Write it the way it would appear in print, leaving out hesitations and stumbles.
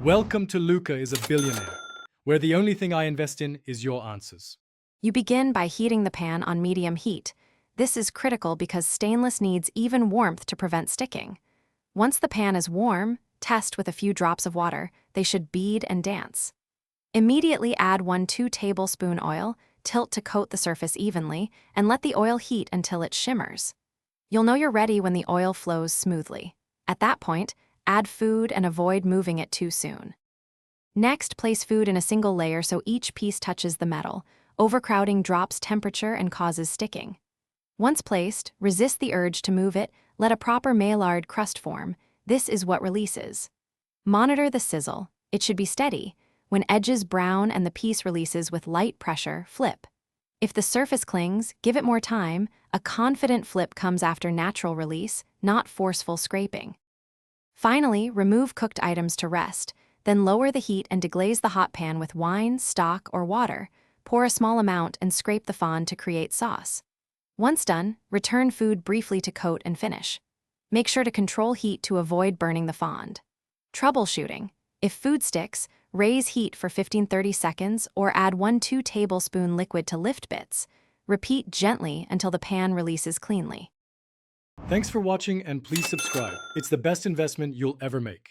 Welcome to Luca is a Billionaire, where the only thing I invest in is your answers. You begin by heating the pan on medium heat. This is critical because stainless needs even warmth to prevent sticking. Once the pan is warm, test with a few drops of water. They should bead and dance. Immediately add 2 tablespoon oil, tilt to coat the surface evenly, and let the oil heat until it shimmers. You'll know you're ready when the oil flows smoothly. At that point, add food and avoid moving it too soon. Next, place food in a single layer so each piece touches the metal. Overcrowding drops temperature and causes sticking. Once placed, resist the urge to move it. Let a proper Maillard crust form. This is what releases. Monitor the sizzle. It should be steady. When edges brown and the piece releases with light pressure, flip. If the surface clings, give it more time. A confident flip comes after natural release, not forceful scraping. Finally, remove cooked items to rest. Then lower the heat and deglaze the hot pan with wine, stock, or water. Pour a small amount and scrape the fond to create sauce. Once done, return food briefly to coat and finish. Make sure to control heat to avoid burning the fond. Troubleshooting. If food sticks, raise heat for 15-30 seconds or add 1-2 tablespoon liquid to lift bits. Repeat gently until the pan releases cleanly. Thanks for watching and please subscribe. It's the best investment you'll ever make.